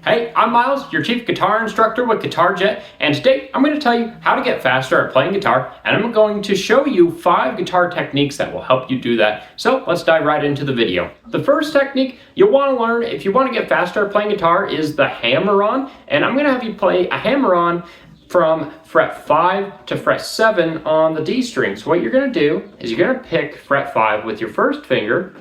Hey, I'm Miles, your chief guitar instructor with Guitar Jet, and today I'm going to tell you how to get faster at playing guitar, and I'm going to show you 5 guitar techniques that will help you do that. So let's dive right into the video. The first technique you'll want to learn if you want to get faster at playing guitar is the hammer-on, and I'm going to have you play a hammer-on from fret 5 to fret 7 on the D string. So what you're going to do is you're going to pick fret 5 with your first finger,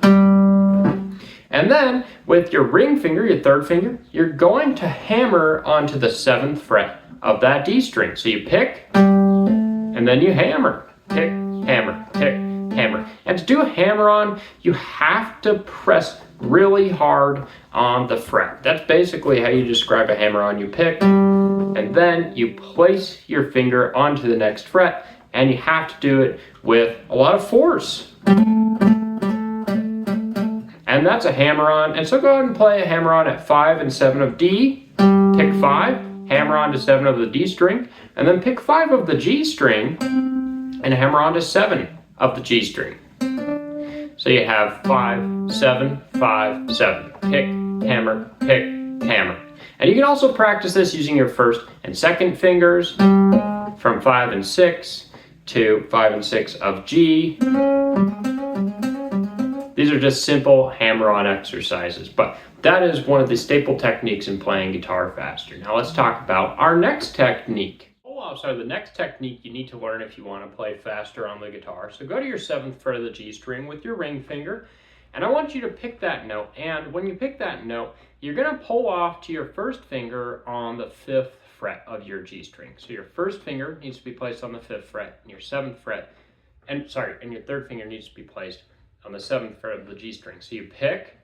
and then with your ring finger, your third finger, you're going to hammer onto the 7th fret of that D string. So you pick, and then you hammer. Pick, hammer, pick, hammer. And to do a hammer-on, you have to press really hard on the fret. That's basically how you describe a hammer-on. You pick, and then you place your finger onto the next fret, and you have to do it with a lot of force. And that's a hammer-on. And so go ahead and play a hammer-on at 5 and 7 of D. Pick 5, hammer on to 7 of the D string, and then pick 5 of the G string and hammer on to 7 of the G string. So you have 5, 7, 5, 7. Pick, hammer, pick, hammer. And you can also practice this using your first and second fingers from 5 and 6 to 5 and 6 of G. These are just simple hammer-on exercises, but that is one of the staple techniques in playing guitar faster. Now let's talk about our next technique. Pull-offs are the next technique you need to learn if you want to play faster on the guitar. So go to your 7th fret of the G string with your ring finger, and I want you to pick that note. And when you pick that note, you're going to pull off to your first finger on the 5th fret of your G string. So your first finger needs to be placed on the 5th fret, and your 7th fret, and your third finger needs to be placed on the 7th fret of the G string. So you pick,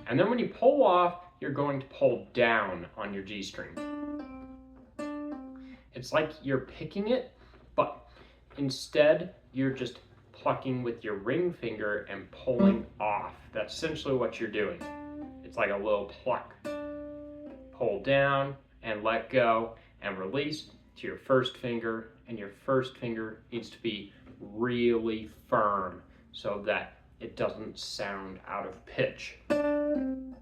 and then when you pull off, you're going to pull down on your G string. It's like you're picking it, but instead you're just plucking with your ring finger and pulling off. That's essentially what you're doing. It's like a little pluck. Pull down and let go and release to your first finger, and your first finger needs to be really firm so that it doesn't sound out of pitch. And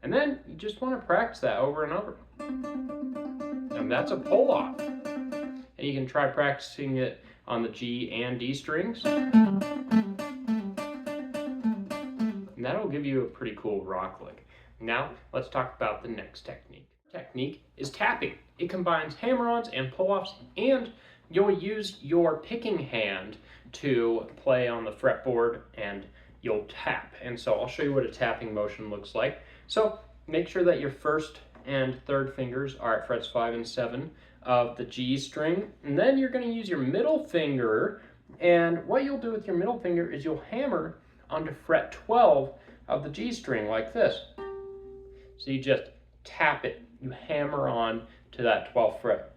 then you just want to practice that over and over. And that's a pull off. And you can try practicing it on the G and D strings. And that'll give you a pretty cool rock lick. Now let's talk about the next technique. Technique is tapping. It combines hammer-ons and pull-offs, and you'll use your picking hand to play on the fretboard, and you'll tap. And so I'll show you what a tapping motion looks like. So make sure that your first and third fingers are at frets 5 and 7 of the G string, and then you're going to use your middle finger, and what you'll do with your middle finger is you'll hammer onto fret 12 of the G string like this. So you just tap it, you hammer on to that 12th fret.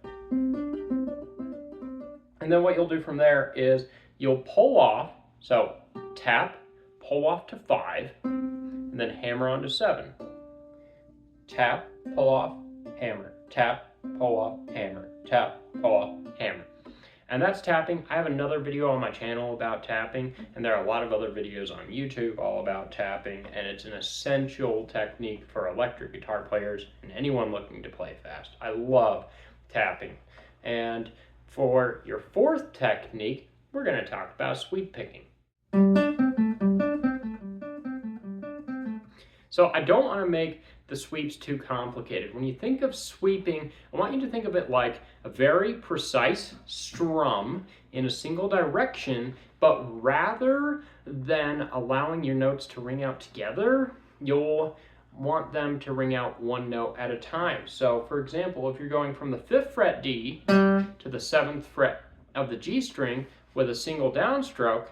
And then what you'll do from there is you'll pull off, so tap, pull off to 5, and then hammer on to 7. Tap, pull off, hammer, tap, pull off, hammer, tap, pull off, hammer. And that's tapping. I have another video on my channel about tapping, and there are a lot of other videos on YouTube all about tapping, and it's an essential technique for electric guitar players and anyone looking to play fast. I love tapping. And for your 4th technique, we're going to talk about sweep picking. So I don't want to make the sweeps too complicated. When you think of sweeping, I want you to think of it like a very precise strum in a single direction, but rather than allowing your notes to ring out together, you'll want them to ring out one note at a time. So for example, if you're going from the 5th fret D to the 7th fret of the G string with a single downstroke,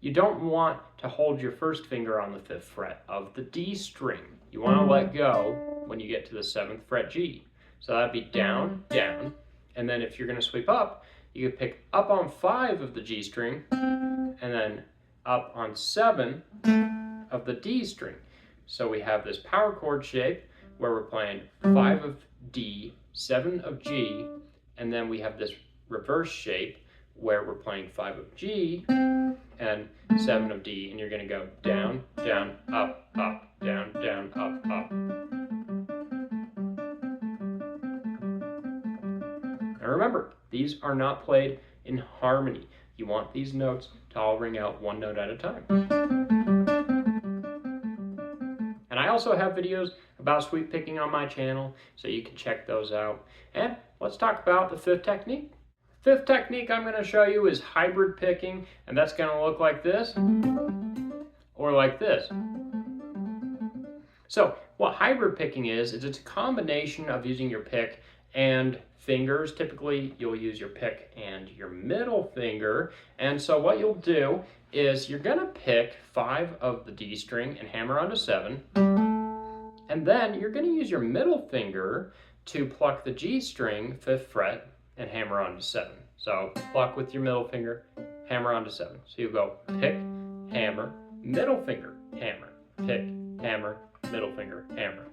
you don't want to hold your first finger on the 5th fret of the D string. You want to let go when you get to the 7th fret G. So that'd be down, down. And then if you're going to sweep up, you could pick up on 5 of the G string and then up on 7 of the D string. So we have this power chord shape where we're playing 5 of D, 7 of G, and then we have this reverse shape where we're playing 5 of G and 7 of D, and you're going to go down, down, up, up, down, down, up, up. And remember, these are not played in harmony. You want these notes to all ring out one note at a time. And I also have videos about sweep picking on my channel, so you can check those out. And let's talk about the fifth technique. Fifth technique I'm going to show you is hybrid picking, and that's going to look like this or like this. So what hybrid picking is it's a combination of using your pick and fingers. Typically you'll use your pick and your middle finger, and so what you'll do is you're going to pick 5 of the D string and hammer onto 7, and then you're going to use your middle finger to pluck the G string 5th fret and hammer onto 7. So pluck with your middle finger, hammer onto 7. So you go pick, hammer, middle finger, hammer, pick, hammer, middle finger, hammer.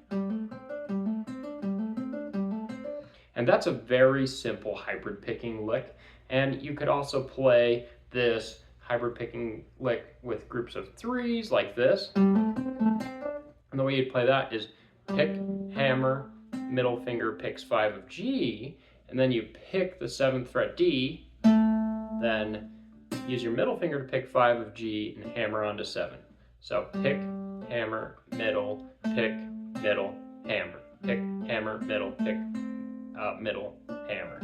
And that's a very simple hybrid picking lick. And you could also play this hybrid picking lick with groups of 3s like this. And the way you'd play that is pick, hammer, middle finger picks 5 of G, and then you pick the 7th fret D, then use your middle finger to pick 5 of G and hammer onto 7. So pick, hammer, middle, pick, middle, hammer, pick, hammer, middle, pick, middle, hammer.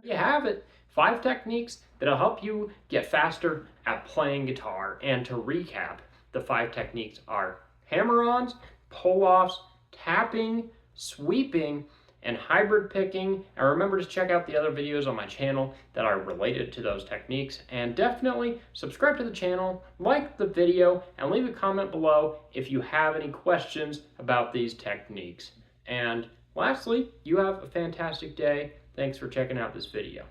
You have it. 5 techniques that'll help you get faster at playing guitar. And to recap, the 5 techniques are hammer-ons, pull-offs, tapping, sweeping, and hybrid picking. And remember to check out the other videos on my channel that are related to those techniques. And definitely subscribe to the channel, like the video, and leave a comment below if you have any questions about these techniques. And lastly, you have a fantastic day. Thanks for checking out this video.